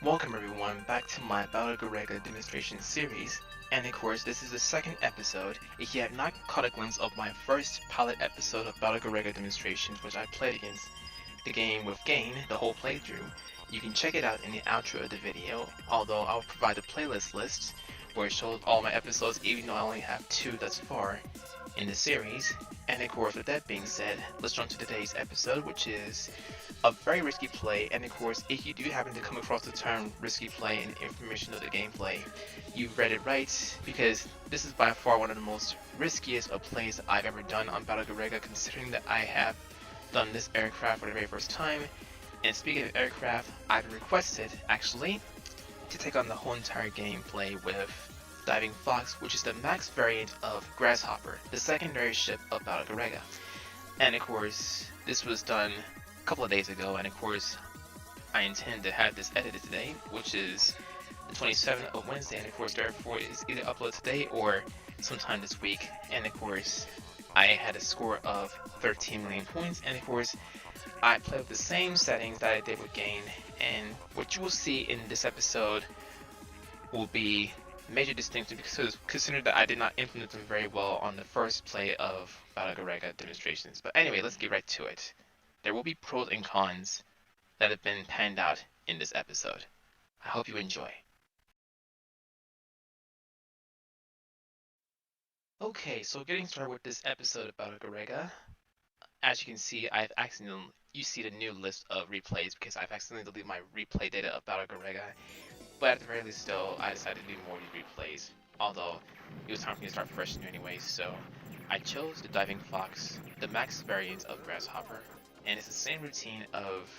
Welcome everyone back to my Battle Garegga demonstration series, and of course this is the second episode. If you have not caught a glimpse of my first pilot episode of Battle Garegga demonstrations, which I played against the game with Gain, the whole playthrough, you can check it out in the outro of the video, although I'll provide a playlist list where it shows all my episodes even though I only have 2 thus far in the series. And of course, with that being said, let's jump to today's episode, which is a very risky play. And of course, if you do happen to come across the term risky play in information of the gameplay, you've read it right, because this is by far one of the most riskiest of plays I've ever done on Battle Garegga, considering that I have done this aircraft for the very first time. And speaking of aircraft, I've been requested, actually, to take on the whole entire gameplay with Diving Fox, which is the max variant of Grasshopper, the secondary ship of Battle Garegga. And of course, this was done a couple of days ago, and of course, I intend to have this edited today, which is the 27th of Wednesday, and of course, therefore, it's either uploaded today or sometime this week. And of course, I had a score of 13 million points, and of course, I played with the same settings that I did with Gain, and what you will see in this episode will be major distinction, because consider that I did not implement them very well on the first play of Battle Garegga demonstrations. But anyway, let's get right to it. There will be pros and cons that have been panned out in this episode. I hope you enjoy. Okay, so getting started with this episode of Battle Garegga, as you can see, you see the new list of replays because I've accidentally deleted my replay data of Battle Garegga. But at the very least, still, I decided to do more of these replays. Although, it was time for me to start fresh new anyways, so I chose the Diving Fox, the max variant of Grasshopper, and it's the same routine of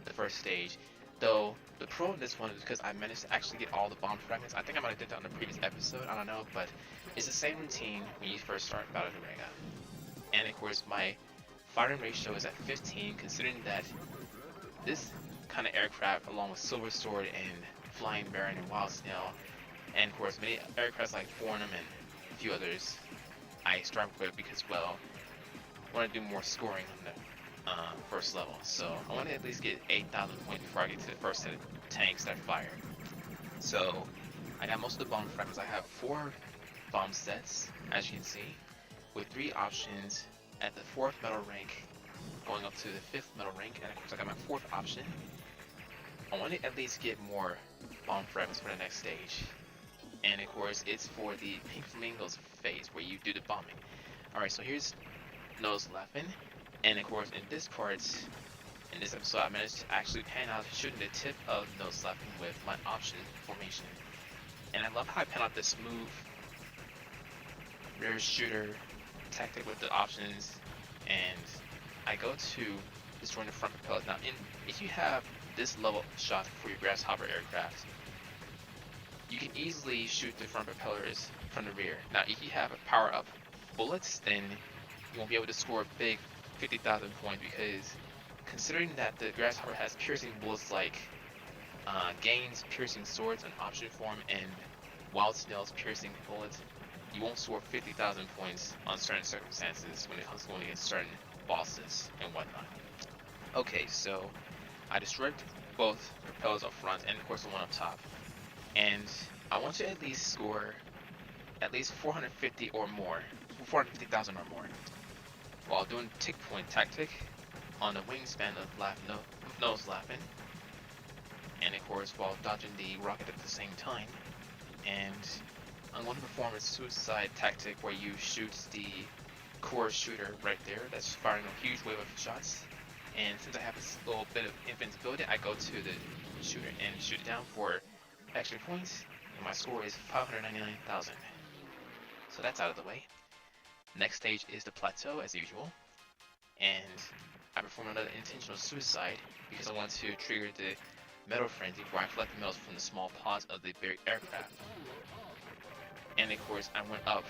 the first stage. Though, the pro in this one is because I managed to actually get all the bomb fragments. I think I might have did that on the previous episode, I don't know, but it's the same routine when you first start Battle Garegga. And of course, my firing ratio is at 15, considering that this kind of aircraft, along with Silver Sword and Flying Baron and Wild Snail, and of course many aircrafts like Fornum and a few others, I start with because, well, I want to do more scoring on the first level. So I want to at least get 8,000 points before I get to the first set of tanks that fire. So I got most of the bomb fragments. I have 4 bomb sets, as you can see, with 3 options at the 4th metal rank, going up to the 5th metal rank, and of course I got my 4th option. I want to at least get more bomb fragments for the next stage. And of course, it's for the Pink Flamingos phase where you do the bombing. Alright, so here's Nose Laughin. And of course, in this episode, I managed to actually pan out shooting the tip of Nose Laughin with my option formation. And I love how I pan out the smooth rear shooter tactic with the options. And I go to destroying the front propellers. Now, if you have this level shot for your Grasshopper aircraft, you can easily shoot the front propellers from the rear. Now, if you have a power-up bullets, then you won't be able to score a big 50,000 points, because considering that the Grasshopper has piercing bullets like Gain's piercing swords in option form and Wild Snail's piercing bullets, you won't score 50,000 points on certain circumstances when it comes to going against certain bosses and whatnot. Okay, so I destroyed both propellers up front and of course the one up top. And I want to at least score at least 450 or more, 450,000 or more, while doing tick point tactic on the wingspan of Nose Laughin, and of course while dodging the rocket at the same time. And I'm going to perform a suicide tactic where you shoot the core shooter right there that's firing a huge wave of shots. And since I have this little bit of invincibility, I go to the shooter and shoot it down for extra points, and my score is 599,000. So that's out of the way. Next stage is the plateau, as usual, and I perform another intentional suicide because I want to trigger the metal frenzy where I collect the metals from the small pods of the buried aircraft. And of course, I went up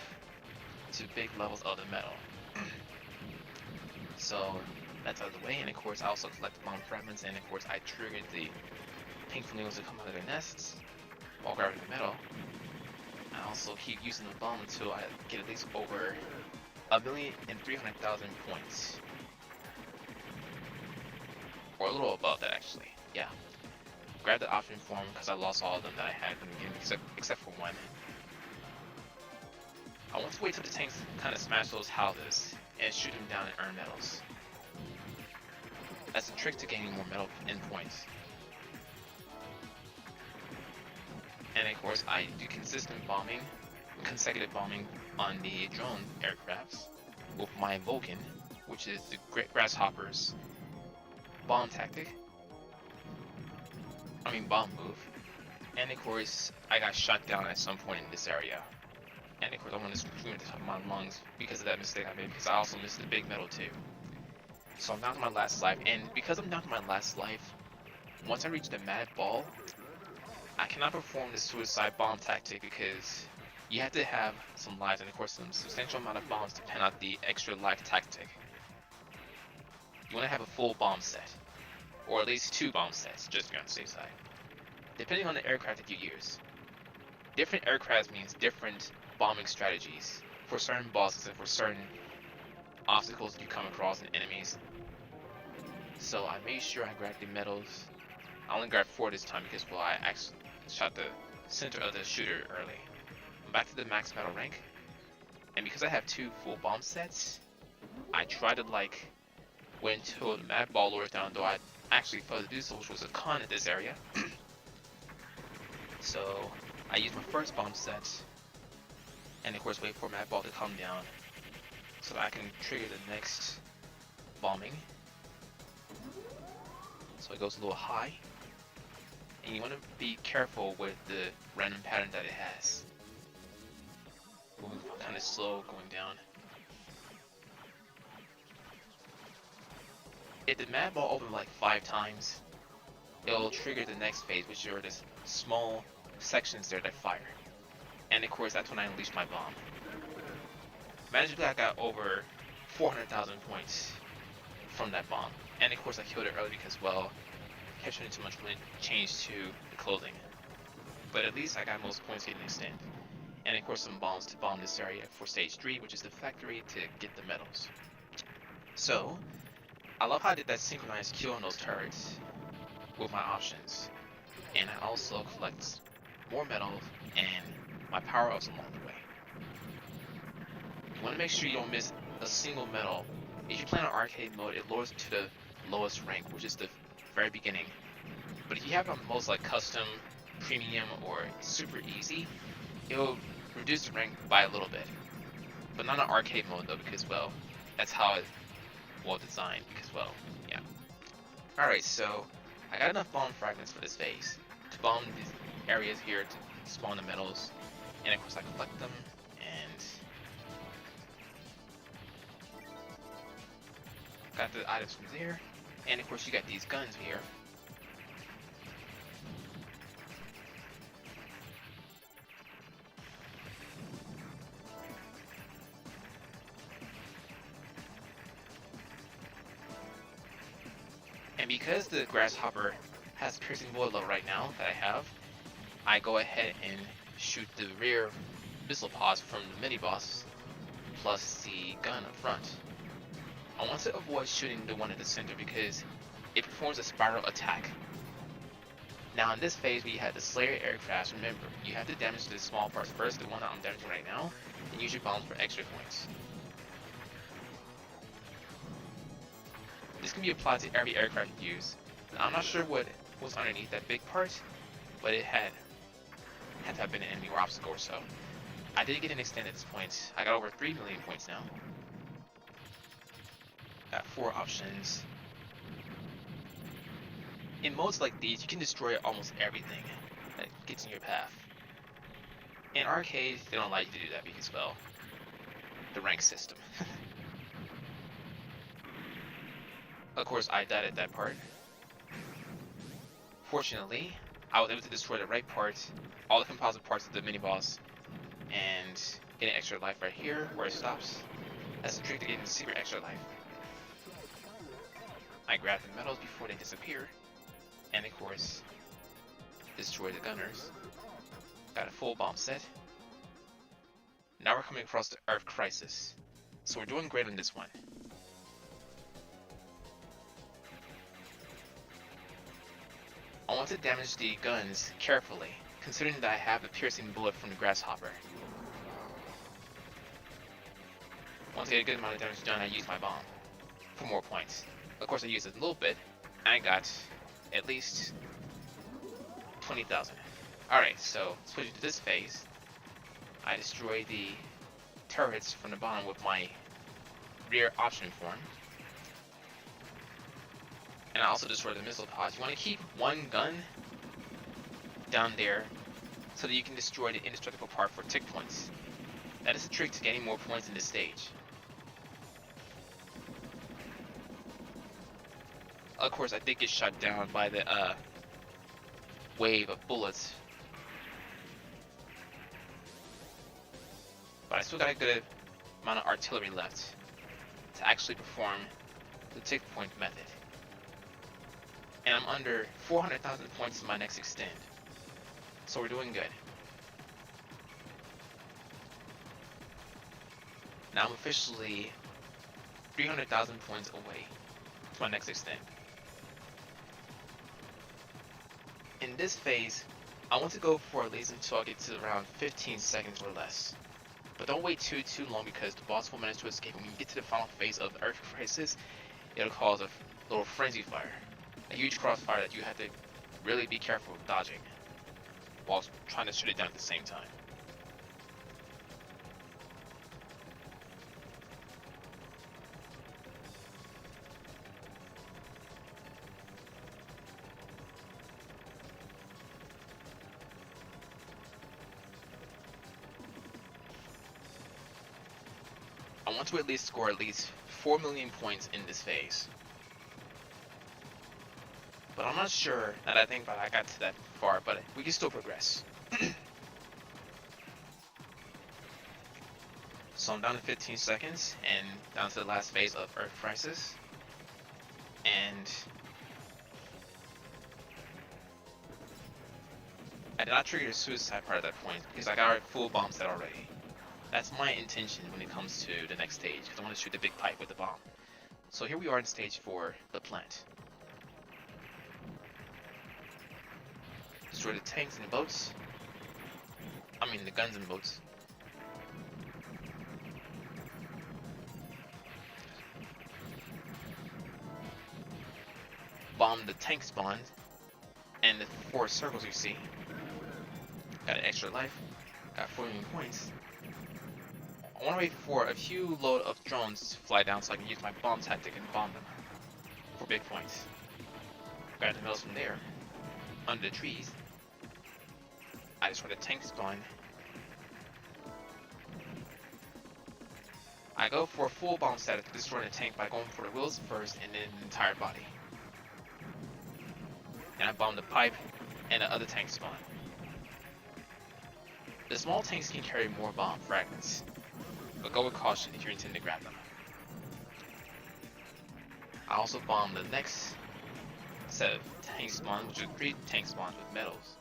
to big levels of the metal. So that's out of the way, and of course I also collect bomb fragments, and of course I triggered the Pink Flamingos to come out of their nests while grabbing the metal. I also keep using the bomb until I get at least over 1,300,000 points. Or a little above that, actually, yeah. grab the option form because I lost all of them that I had from the beginning except for one. I want to wait till the tanks kind of smash those houses and shoot them down and earn medals. That's a trick to gaining more medal endpoints. And of course, I do consistent bombing, consecutive bombing on the drone aircrafts with my Vulcan, which is the Grasshopper's bomb tactic. Bomb move. And of course, I got shot down at some point in this area. And of course, I want to scream at the top of my lungs because of that mistake I made, because I also missed the big medal too. So I'm down to my last life, and because I'm down to my last life, once I reach the mad ball, I cannot perform the suicide bomb tactic because you have to have some lives, and of course some substantial amount of bombs to pen out the extra life tactic. You want to have a full bomb set, or at least 2 bomb sets, just to be on the safe side. Depending on the aircraft that you use. Different aircraft means different bombing strategies for certain bosses and for certain obstacles you come across in enemies. So I made sure I grabbed the medals. I only grabbed 4 this time because, well, I actually shot the center of the shooter early. I'm back to the max battle rank, and because I have 2 full bomb sets, I try to wait until the mad ball lures down, though I actually failed to do so, which was a con in this area. So I used my first bomb set, and of course wait for mad ball to come down so that I can trigger the next bombing. So it goes a little high, and you want to be careful with the random pattern that it has. Moving kind of slow, going down. If the mad ball opens 5 times, it'll trigger the next phase, which are this small sections there that fire. And of course, that's when I unleashed my bomb. Magically, I got over 400,000 points from that bomb. And of course, I killed it early because, well, capturing too much when it changed to the clothing. But at least I got most points getting extend. And of course, some bombs to bomb this area for stage 3, which is the factory, to get the medals. So, I love how I did that synchronized kill on those turrets with my options. And I also collect more medals and my power-ups along the way. You want to make sure you don't miss a single medal. If you play on arcade mode, it lowers to the lowest rank, which is the very beginning. But if you have a most custom, premium, or super easy, it'll reduce the rank by a little bit. But not on arcade mode though, because, well, that's how it's well designed, because, well, yeah. Alright, so I got enough bomb fragments for this phase to bomb these areas here to spawn the medals, and of course I collect them, and got the items from there, and of course you got these guns here. And because the Grasshopper has piercing bullet level right now that I have, I go ahead and shoot the rear missile pods from the mini boss plus the gun up front. I want to avoid shooting the one at the center because it performs a spiral attack. Now in this phase we had the Slayer aircraft. Remember, you have to damage the small parts first, the one that I'm damaging right now, and use your bombs for extra points. This can be applied to every aircraft you use. Now, I'm not sure what was underneath that big part, but it had to have been an enemy or obstacle or so. I did get an extend at this point. I got over 3 million points now. Got 4 options. In modes like these, you can destroy almost everything that gets in your path. In arcade, they don't like you to do that because, well, the rank system. Of course, I died at that part. Fortunately, I was able to destroy the right part, all the composite parts of the mini-boss, and get an extra life right here, where it stops. That's the trick to getting the secret extra life. I grab the medals before they disappear, and of course, destroy the gunners. Got a full bomb set. Now we're coming across the Earth Crisis, so we're doing great on this one. I want to damage the guns carefully, considering that I have a piercing bullet from the Grasshopper. Once I get a good amount of damage done, I use my bomb for more points. Of course, I used it a little bit, and I got at least 20,000. Alright, so switching to this phase, I destroy the turrets from the bottom with my rear option form. And I also destroy the missile pods. You want to keep one gun down there so that you can destroy the indestructible part for tick points. That is the trick to getting more points in this stage. Of course, I did get shot down by the wave of bullets, but I still got a good amount of artillery left to actually perform the tick point method. And I'm under 400,000 points in my next extend, so we're doing good. Now I'm officially 300,000 points away to my next extend. In this phase, I want to go for at least until I get to around 15 seconds or less. But don't wait too long, because the boss will manage to escape. When you get to the final phase of the Earth Crisis, it'll cause a little frenzy fire. A huge crossfire that you have to really be careful with dodging while trying to shoot it down at the same time. I want to at least score at least 4 million points in this phase. But I'm not sure that I think that I got to that far, but we can still progress. So I'm down to 15 seconds and down to the last phase of Earth Crisis. And I did not trigger the suicide part at that point because I got a full bomb set already. That's my intention when it comes to the next stage, because I want to shoot the big pipe with the bomb. So here we are in stage 4, the plant. Destroy the tanks and boats. I mean the guns and boats. Bomb the tank spawn and the 4 circles you see. Got an extra life. Got 4 million points. I want to wait for a few load of drones to fly down so I can use my bomb tactic and bomb them for big points. Grab the metals from there, under the trees. I destroy the tank spawn. I go for a full bomb status to destroy the tank by going for the wheels first and then the entire body. And I bomb the pipe and the other tank spawn. The small tanks can carry more bomb fragments, but go with caution if you intend to grab them. I also bomb the next set of tank spawns, which are 3 tank spawns with metals.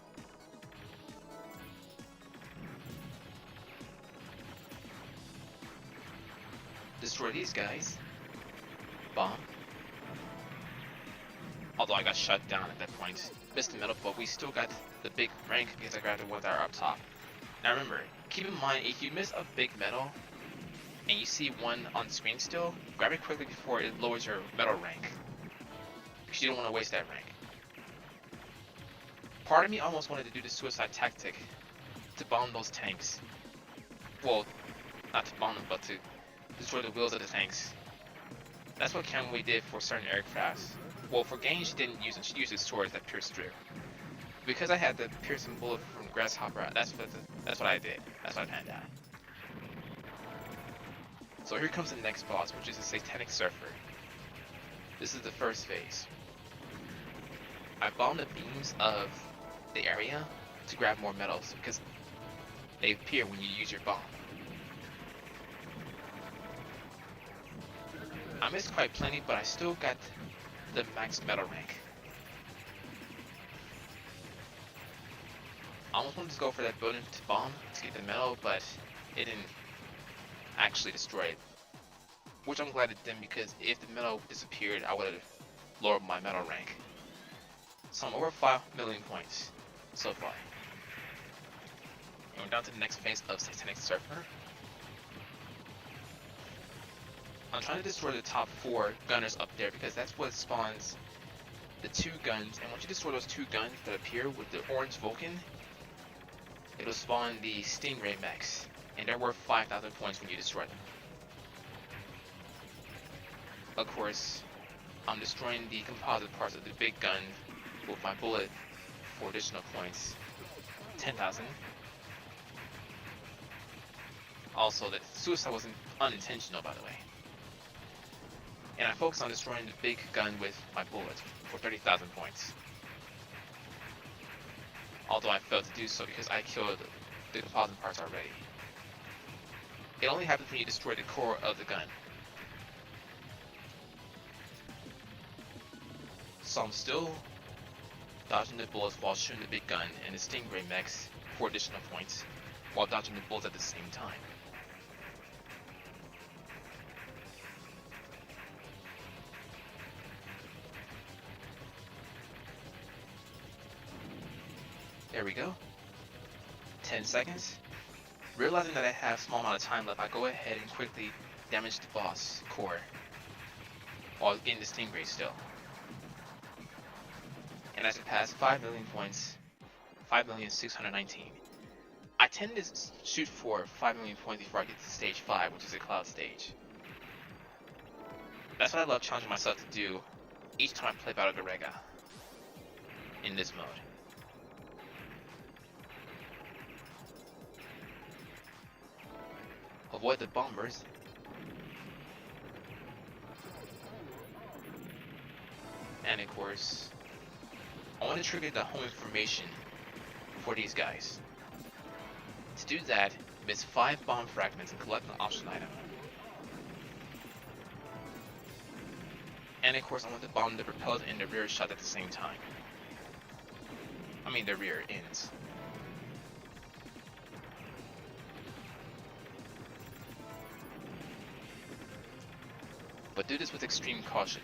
Destroy these guys. Bomb. Although I got shut down at that point. Missed the metal, but we still got the big rank because I grabbed the ones that are up top. Now remember, keep in mind, if you miss a big metal and you see one on screen still, grab it quickly before it lowers your metal rank, because you don't want to waste that rank. Part of me almost wanted to do the suicide tactic to bomb those tanks. Well, not to bomb them, but to destroy the wheels of the tanks. That's what Camway did for certain aircrafts. Well, for Gain, she didn't use it. She used the swords that pierced through. Because I had the piercing bullet from Grasshopper, that's what I did. That's what I panned out. So here comes the next boss, which is the Satanic Surfer. This is the first phase. I bomb the beams of the area to grab more metals, because they appear when you use your bomb. I missed quite plenty, but I still got the max metal rank. I almost wanted to go for that building to bomb to get the metal, but it didn't actually destroy it. Which I'm glad it didn't, because if the metal disappeared, I would have lowered my metal rank. So I'm over 5 million points so far. And we're down to the next phase of Satanic Surfer. I'm trying to destroy the top 4 gunners up there because that's what spawns the 2 guns. And once you destroy those 2 guns that appear with the orange Vulcan, it'll spawn the Stingray mechs. And they're worth 5,000 points when you destroy them. Of course, I'm destroying the composite parts of the big gun with my bullet for additional points. 10,000. Also, the suicide wasn't unintentional, by the way. And I focus on destroying the big gun with my bullet for 30,000 points. Although I failed to do so because I killed the composite parts already. It only happens when you destroy the core of the gun. So I'm still dodging the bullets while shooting the big gun and the Stingray mechs for additional points, while dodging the bullets at the same time. There we go. 10 seconds. Realizing that I have a small amount of time left, I go ahead and quickly damage the boss core while getting the Stingray still. And I surpassed 5 million points, 5,619,000. I tend to shoot for 5 million points before I get to stage 5, which is a cloud stage. That's what I love challenging myself to do each time I play Battle Garegga in this mode. Avoid the bombers. And of course, I want to trigger the home information for these guys. To do that, miss 5 bomb fragments and collect an option item. And of course, I want to bomb the propellers and the rear shot at the same time. I mean the rear ends. But do this with extreme caution.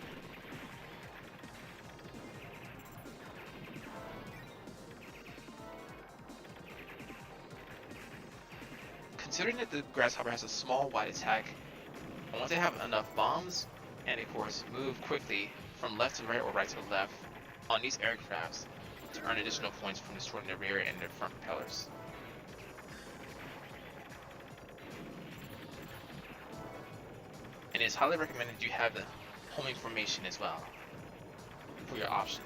Considering that the Grasshopper has a small wide attack, I want to have enough bombs and of course move quickly from left to right or right to left on these aircrafts to earn additional points from destroying the rear and the front propellers. And it's highly recommended you have the homing formation as well for your options.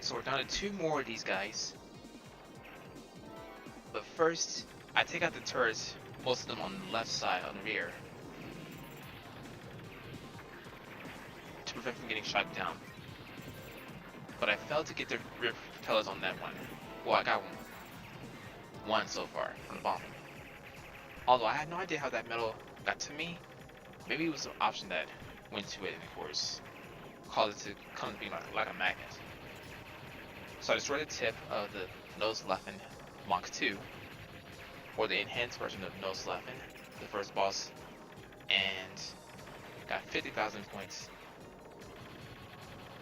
So we're down to 2 more of these guys. But first, I take out the turrets, most of them on the left side, on the rear, to prevent from getting shot down. But I failed to get the rear propellers on that one. Well, I got one so far from the bomb. Although I had no idea how that metal got to me. Maybe it was an option that went to it and of course caused it to come to be like a magnet. So I destroyed the tip of the Nose Laughin Mach 2, or the enhanced version of Nose Laughin, the first boss, and got 50,000 points.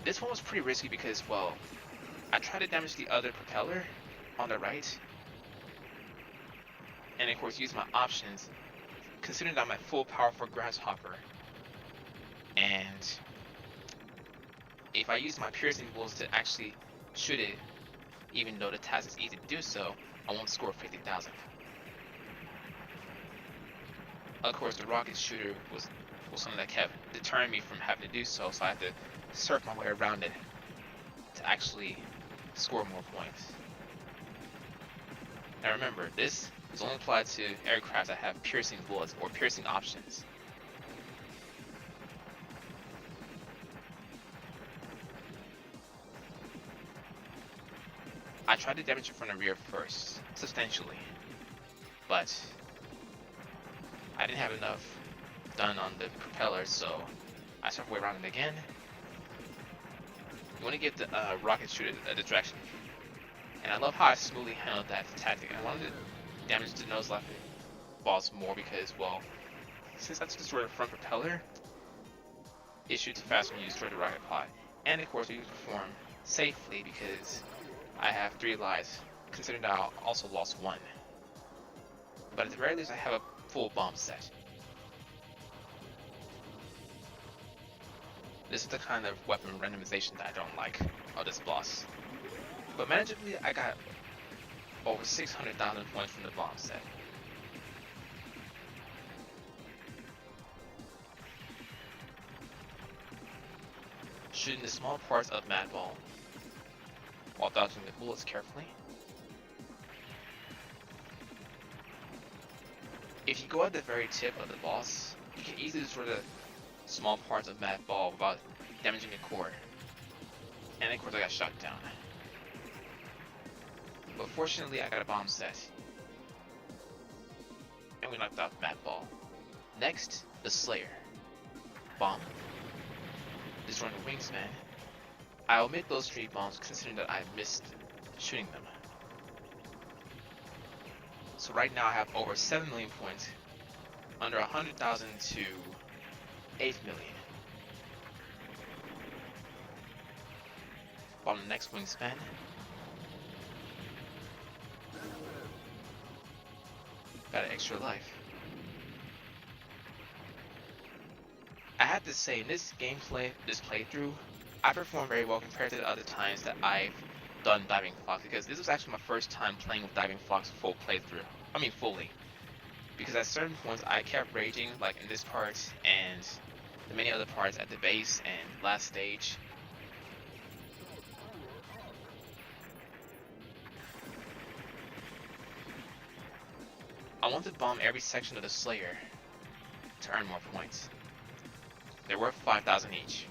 This one was pretty risky because, well, I tried to damage the other propeller on the right, and of course use my options, considering that I'm at full power for Grasshopper, and if I use my piercing bullets to actually shoot it, even though the task is easy to do so, I won't score 50,000. Of course, the rocket shooter was something that kept deterring me from having to do so, so I had to surf my way around it to actually score more points. Now remember, this is only applied to aircraft that have piercing bullets or piercing options. I tried to damage it from the rear first, substantially, but I didn't have enough done on the propeller, so I start way around it again. You want to give the rocket shooter a distraction. And I love how I smoothly handled that tactic. I wanted to damage the Nose Laughin balls more because, well, since I destroyed the front propeller, it shoots faster when you destroy the rocket pod. And of course, you can perform safely because I have 3 lives, considering that I also lost 1. But at the very least, I have a full bomb set. This is the kind of weapon randomization that I don't like of this boss. But manageably, I got over 600,000 points from the bomb set. Shooting the small parts of Mad Ball while dodging the bullets carefully. If you go at the very tip of the boss, you can easily destroy the small parts of Mad Ball without damaging the core. And of course I got shot down. But fortunately I got a bomb set. And we knocked out Mad Ball. Next, the Slayer. Bomb. Destroying the Wingspan. I omit those 3 bombs considering that I missed shooting them. So right now I have over 7 million points, under 100,000 to 8 million. On the next Wingspan. Got an extra life. I have to say, in this gameplay, this playthrough, I performed very well compared to the other times that I've done Diving Fox, because this was actually my first time playing with Diving Fox full playthrough. I mean fully. Because at certain points I kept raging, like in this part and the many other parts at the base and last stage. I want to bomb every section of the Slayer to earn more points. They're worth 5,000 each.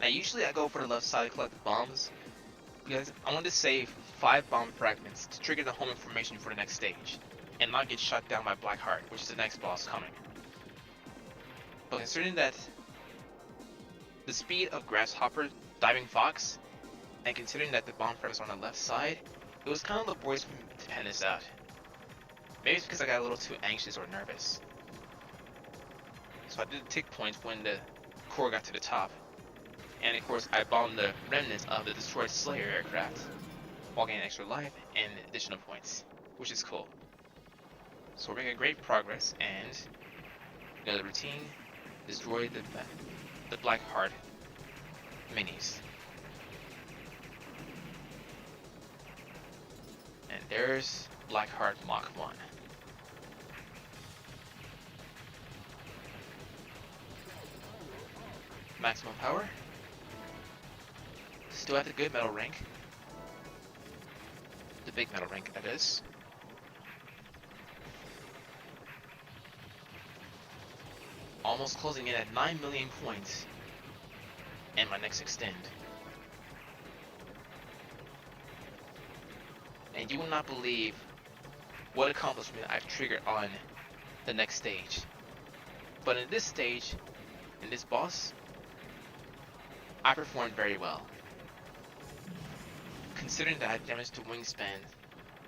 Now usually I go for the left side to collect the bombs, because I want to save 5 bomb fragments to trigger the home information for the next stage, and not get shot down by Blackheart, which is the next boss coming. But considering that the speed of Grasshopper, Diving Fox, and considering that the bomb fragments are on the left side, it was kind of laborious for me to pen this out. Maybe it's because I got a little too anxious or nervous. So I did tick points when the core got to the top. And of course I bombed the remnants of the destroyed Slayer aircraft while getting extra life and additional points, which is cool. So we're making great progress, and the routine, destroy the Blackheart minis. And there's Blackheart Mach 1. Maximum power. Still at the good metal rank. The big metal rank, that is. Almost closing in at 9 million points. And my next extend. And you will not believe what accomplishment I've triggered on the next stage. But in this stage, in this boss, I performed very well. Considering that I damaged the wingspan,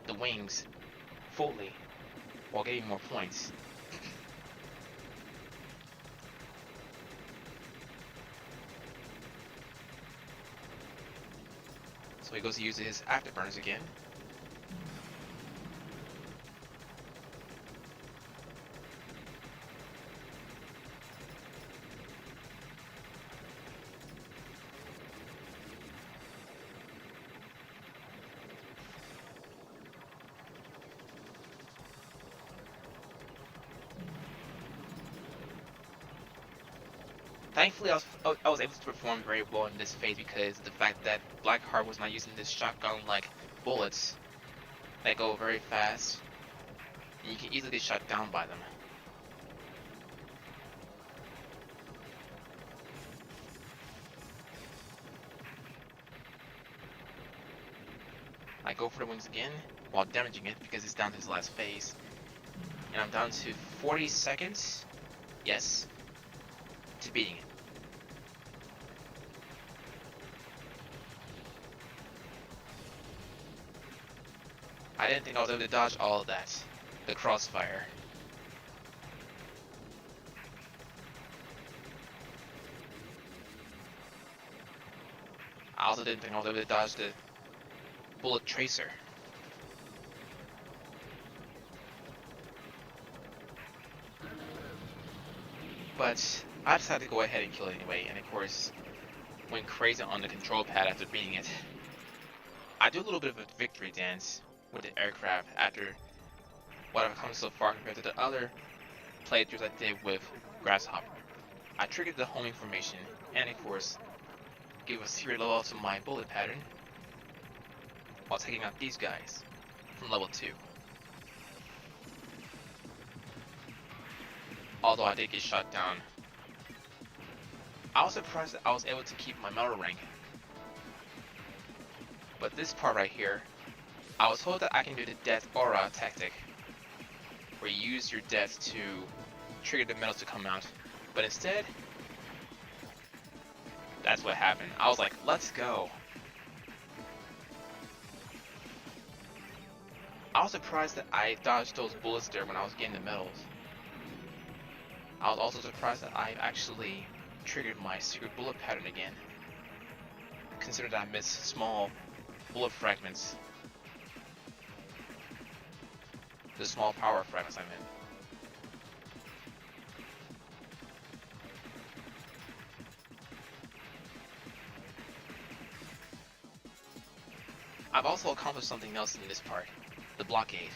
the wings, fully, while getting more points. So he goes to use his afterburners again. Thankfully, I was able to perform very well in this phase because the fact that Blackheart was not using this shotgun-like bullets that go very fast, and you can easily get shot down by them. I go for the wings again while damaging it because it's down to its last phase. And I'm down to 40 seconds, yes, to beating it. I didn't think I was able to dodge all of that, the crossfire. I also didn't think I was able to dodge the bullet tracer. But I decided to go ahead and kill it anyway, and of course, went crazy on the control pad after beating it. I do a little bit of a victory dance with the aircraft after what I've come so far compared to the other playthroughs I did with Grasshopper. I triggered the homing formation, and of course, gave a serial level to my bullet pattern while taking out these guys from level 2. Although I did get shot down, I was surprised that I was able to keep my metal rank. But this part right here, I was told that I can do the death aura tactic, where you use your death to trigger the metals to come out. But instead, that's what happened. I was like, let's go. I was surprised that I dodged those bullets there when I was getting the medals. I was also surprised that I actually triggered my secret bullet pattern again, considering that I missed small bullet fragments. The small power fragments I meant. I've also accomplished something else in this part, the blockade.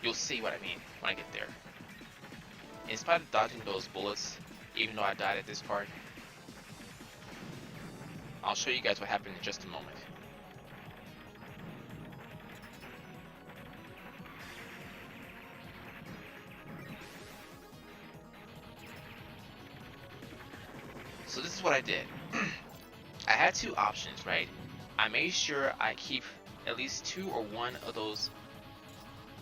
You'll see what I mean when I get there. In spite of dodging those bullets, even though I died at this part, I'll show you guys what happened in just a moment. So this is what I did. I had two options, right? I made sure I keep at least 2 or 1 of those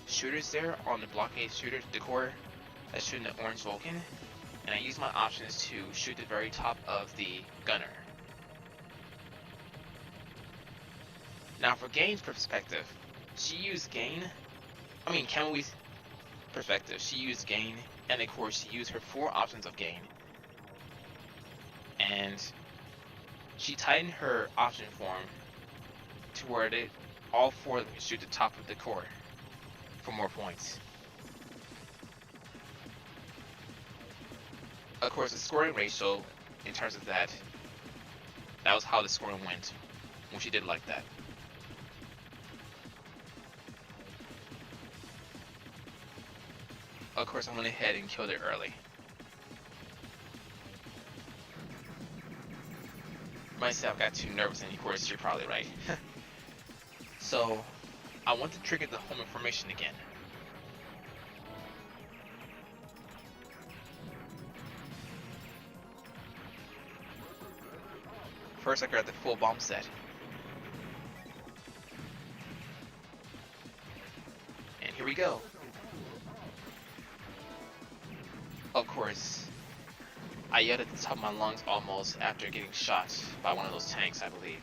shooters there on the blockade shooter decor that's shooting the orange Vulcan, and I used my options to shoot the very top of the gunner. Now for Gain's perspective, she used Camui's perspective, she used Gain, and of course she used her 4 options of Gain. And she tightened her option form to where all 4 of them shoot the top of the core for more points. Of course, the scoring ratio, in terms of that was how the scoring went when she did like that. Of course, I went ahead and killed it early. Myself got too nervous, and of course, you're probably right. So, I want to trigger the home information again. First, I grabbed the full bomb set. And here we go. Of course, I yelled at the top of my lungs almost after getting shot by one of those tanks, I believe.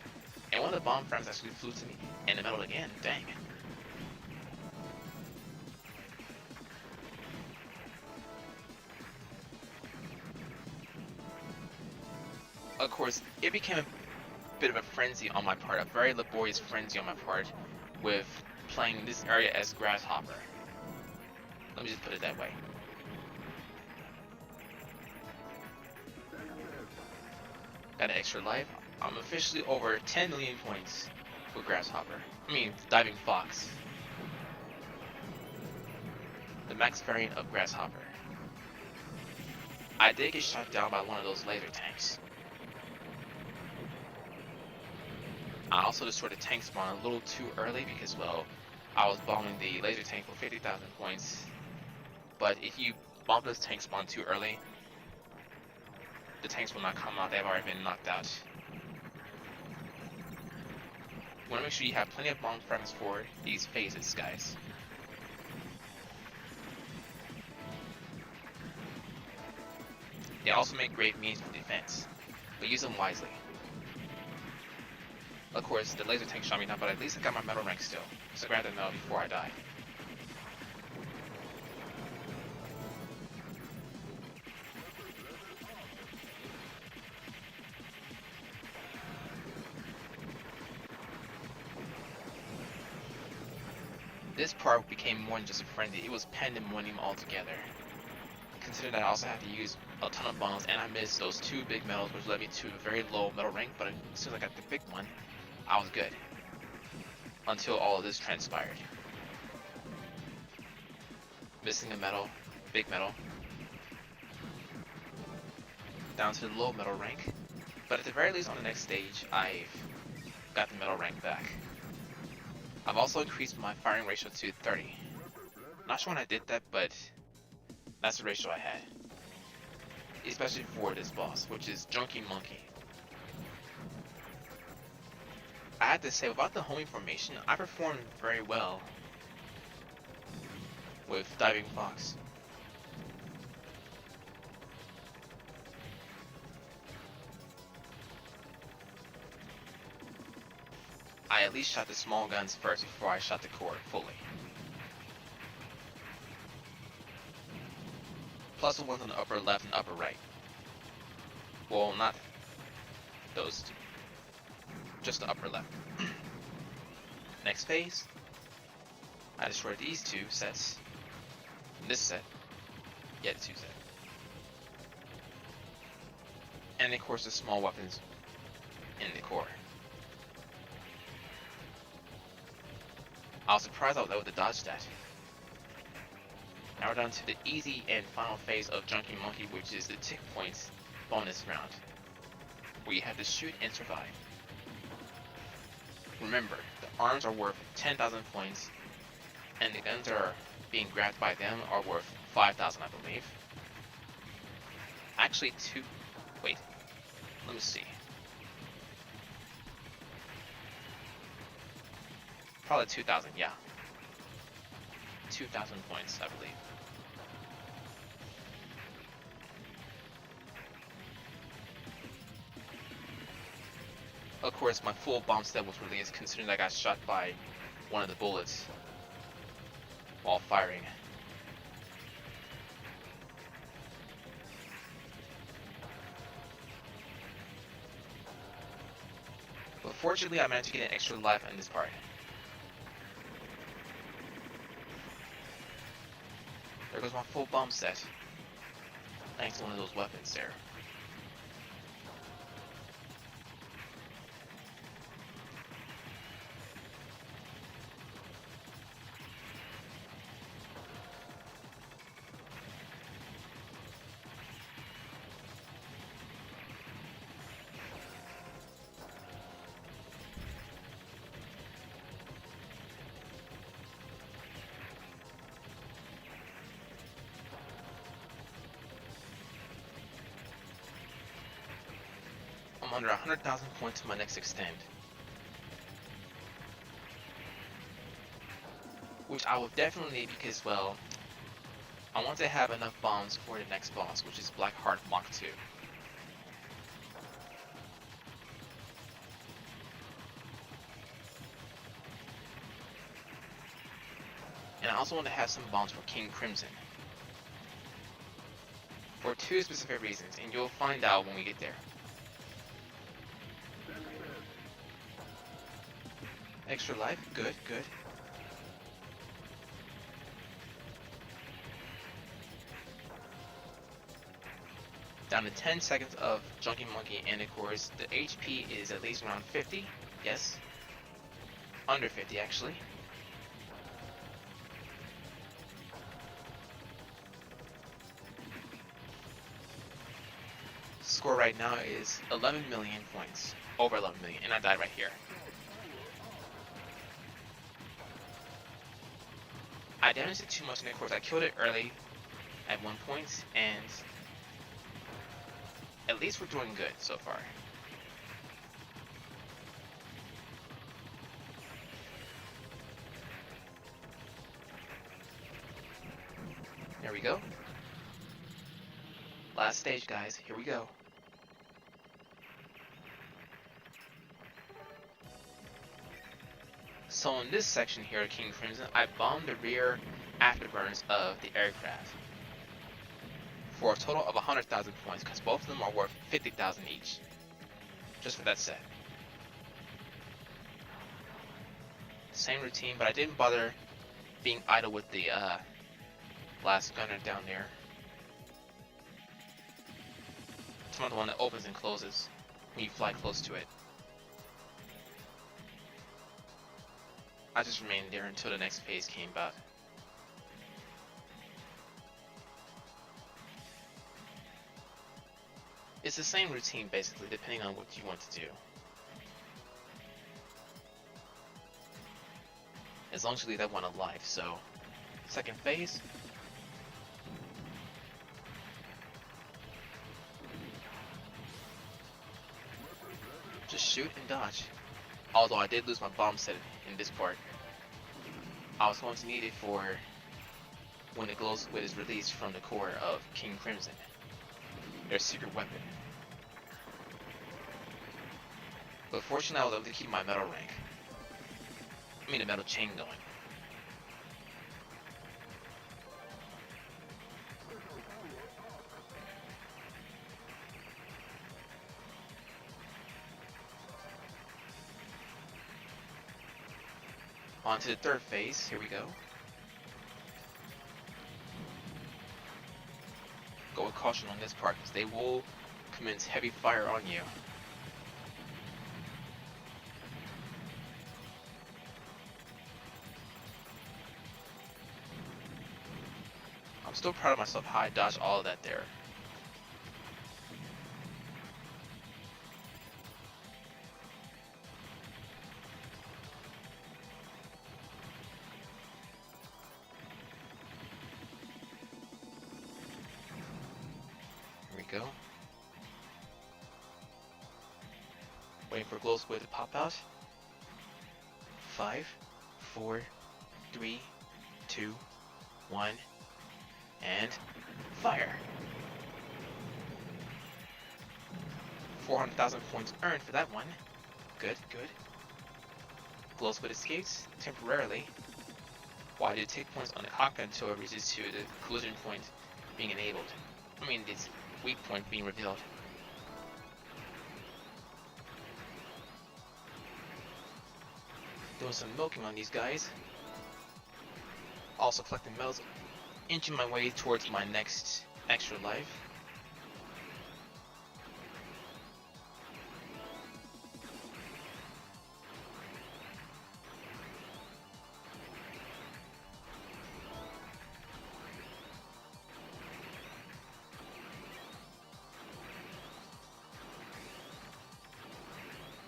And one of the bomb frames actually flew to me in the middle again. Dang. Of course, it became a bit of a frenzy on my part, a very laborious frenzy on my part, with playing this area as Grasshopper. Let me just put it that way. Got an extra life. I'm officially over 10 million points with Grasshopper. Diving Fox. The max variant of Grasshopper. I did get shot down by one of those laser tanks. I also destroyed the tank spawn a little too early because, well, I was bombing the laser tank for 50,000 points. But if you bomb this tank spawn too early, the tanks will not come out. They've already been knocked out. want to make sure you have plenty of bomb fragments for these phases, guys. They also make great means for defense, but use them wisely. Of course, the laser tank shot me down, but at least I got my metal rank still, so grab the metal before I die. This part became more than just a frenzy, it was pandemonium altogether. Considering that I also had to use a ton of bombs and I missed those two big medals, which led me to a very low medal rank, but as soon as I got the big one, I was good. Until all of this transpired. Missing a medal, big medal, down to the low medal rank, but at the very least on the next stage, I've got the medal rank back. I've also increased my firing ratio to 30. Not sure when I did that, but that's the ratio I had. Especially for this boss, which is Junky Monkey. I have to say, without the homing formation, I performed very well with Diving Fox. I at least shot the small guns first before I shot the core fully. Plus the ones on the upper left and upper right. Well, not those two. Just the upper left. Next phase, I destroyed these two sets. This set. Yeah, the two set. And of course the small weapons in the core. I was surprised I was able to dodge that. Now we're down to the easy and final phase of Junky Monkey, which is the tick points bonus round, where you have to shoot and survive. Remember, the arms are worth 10,000 points, and the guns that are being grabbed by them are worth 5,000, I believe. Actually, wait, let me see. Probably 2,000, yeah. 2,000 points, I believe. Of course, my full bomb set was released, considering I got shot by one of the bullets while firing. But fortunately, I managed to get an extra life in this part. There goes my full bomb set. Thanks to one of those weapons there. I'm under 100,000 points to my next extend, which I will definitely need because, well, I want to have enough bombs for the next boss, which is Blackheart Mach 2. And I also want to have some bombs for King Crimson, for two specific reasons, and you'll find out when we get there. Extra life, good, good. Down to 10 seconds of Junky Monkey, and of course the HP is at least around 50, yes. Under 50 actually. Score right now is 11 million points, over 11 million, and I died right here. I damaged it too much, and of course I killed it early at one point, and at least we're doing good so far. There we go. Last stage, guys. Here we go. So in this section here at King Crimson, I bombed the rear afterburners of the aircraft for a total of 100,000 points, because both of them are worth 50,000 each. Just for that set. Same routine, but I didn't bother being idle with the last gunner down there. It's not the one that opens and closes when you fly close to it. I just remained there until the next phase came about. It's the same routine basically, depending on what you want to do. As long as you leave that one alive, so... Second phase. Just shoot and dodge. Although I did lose my bomb set in this part. I was going to need it for when the glow squid is released from the core of King Crimson. Their secret weapon. But fortunately I was able to keep my metal rank. I mean the metal chain going. On to the third phase, here we go. Go with caution on this part, because they will commence heavy fire on you. I'm still proud of myself how I dodged all of that there. Go. Waiting for glow squid to pop out. 5, 4, 3, 2, 1, and fire. 400,000 points earned for that one. Good, good. Glow squid escapes temporarily. While I did take points on the cockpit until it reaches to the collision point being enabled. I mean, it's weak point being revealed. Doing some milking on these guys. Also collecting medals. Inching my way towards my next extra life.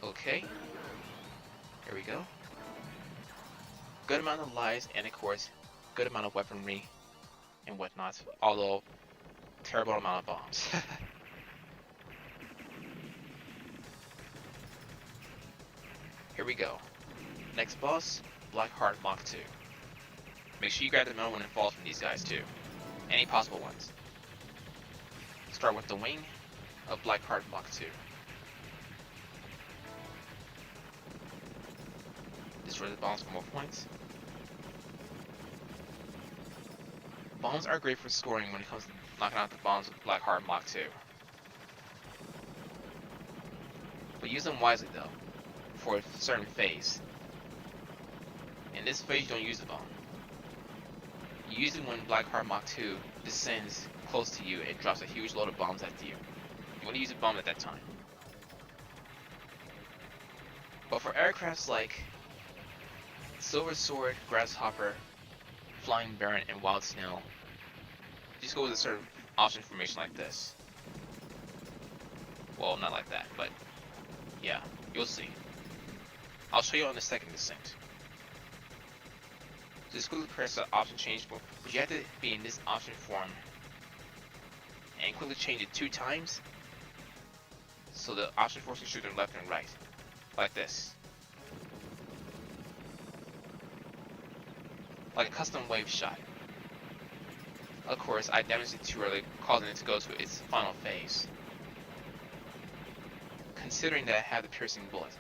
Okay, here we go. Good amount of lives and of course, good amount of weaponry and whatnot, although terrible amount of bombs. Here we go. Next boss, Blackheart Mach 2. Make sure you grab the medal when it falls from these guys too. Any possible ones. Start with the wing of Blackheart Mach 2. Destroy the bombs for more points. Bombs are great for scoring when it comes to knocking out the bombs with Blackheart Mach 2. But use them wisely though, for a certain phase. In this phase you don't use the bomb. You use it when Blackheart Mach 2 descends close to you and drops a huge load of bombs after you. You want to use a bomb at that time. But for aircrafts like Silver Sword, Grasshopper, Flying Baron, and Wild Snail, just go with a certain option formation like this. Well, not like that, but yeah, you'll see. I'll show you on the second descent. So just quickly press the option change, but you have to be in this option form and quickly change it 2 times so the option forms can shoot them left and right, like this. Like a custom wave shot. Of course, I damaged it too early, causing it to go to its final phase. Considering that I have the piercing bullet.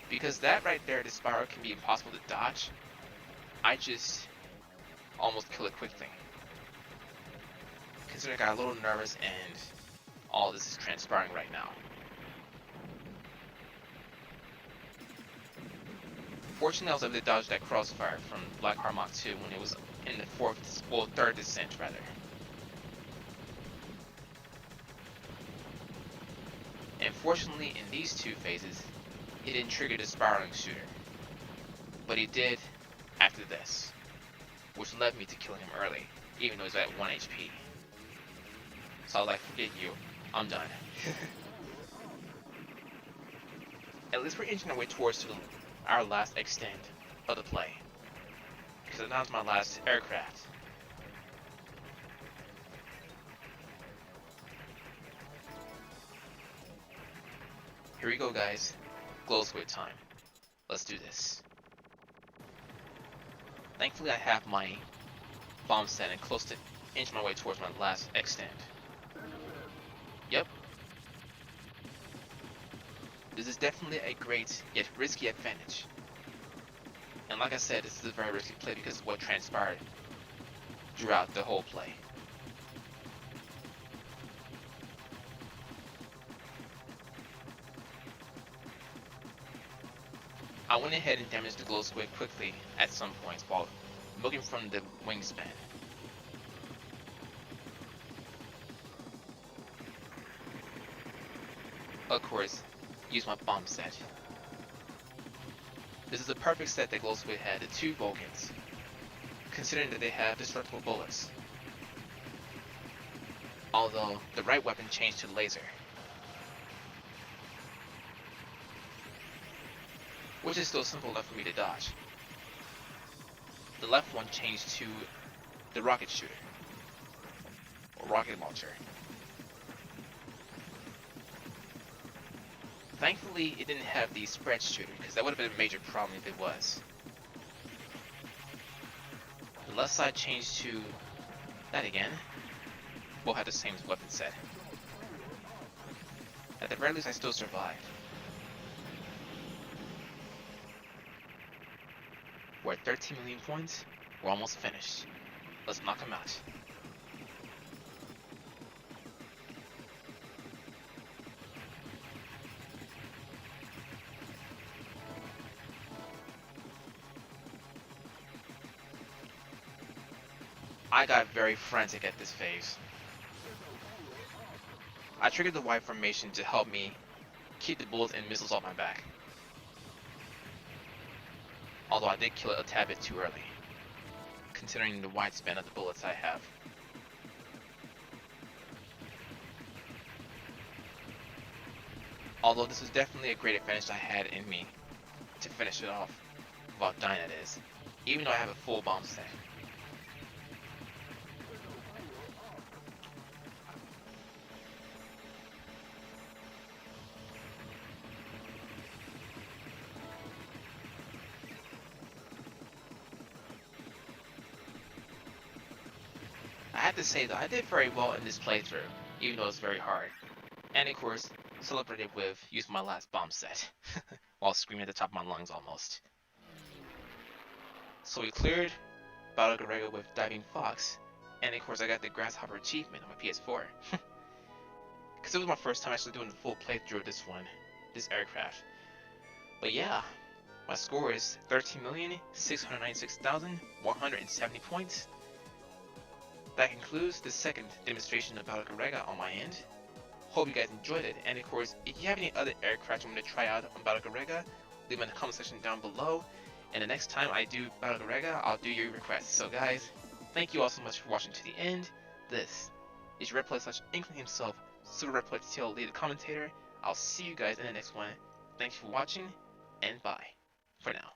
Because that right there, the spiral can be impossible to dodge, I just almost kill it quickly. Considering I got a little nervous and all this is transpiring right now. Fortunately, I was able to dodge that crossfire from Blackheart Mach 2 when it was in the third descent rather. And fortunately, in these two phases, he didn't trigger the spiraling shooter. But he did after this, which led me to killing him early, even though he's at 1 HP. So I was like, forget you, I'm done. At least we're inching our way towards our last extent of the play. Because now it's my last aircraft. Here we go, guys. Glow squid time. Let's do this. Thankfully I have my bomb set and close to inch my way towards my last extent. Yep. This is definitely a great yet risky advantage. And like I said, this is a very risky play because of what transpired throughout the whole play. I went ahead and damaged the glow squid quickly at some points while looking from the wingspan. Of course, use my bomb set. This is a perfect set that glow squid had, the two Vulcans, considering that they have destructible bullets. Although the right weapon changed to laser, which is still simple enough for me to dodge. The left one changed to the rocket shooter, or rocket launcher. Thankfully, it didn't have the spread shooter, because that would have been a major problem if it was. The left side changed to that again. Both had the same weapon set. At the very least, I still survived. We're at 13 million points. We're almost finished. Let's knock them out. I got very frantic at this phase. I triggered the Y formation to help me keep the bullets and missiles off my back. Although I did kill it a tad bit too early, considering the wide span of the bullets I have. Although this was definitely a great advantage I had in me to finish it off, without dying that is, even though I have a full bomb set. I have to say though, I did very well in this playthrough, even though it's very hard. And of course, celebrated with using my last bomb set, while screaming at the top of my lungs almost. So we cleared Battle Garegga with Diving Fox, and of course I got the Grasshopper achievement on my PS4. Because it was my first time actually doing the full playthrough of this aircraft. But yeah, my score is 13,696,170 points. That concludes the second demonstration of Battle Garegga on my end. Hope you guys enjoyed it, and of course, if you have any other aircraft you want me to try out on Battle Garegga, leave them in the comment section down below, and the next time I do Battle Garegga, I'll do your requests. So guys, thank you all so much for watching to the end. This is your Reploid/Inkling himself, Silverreploid CLE, the commentator. I'll see you guys in the next one. Thanks for watching, and bye for now.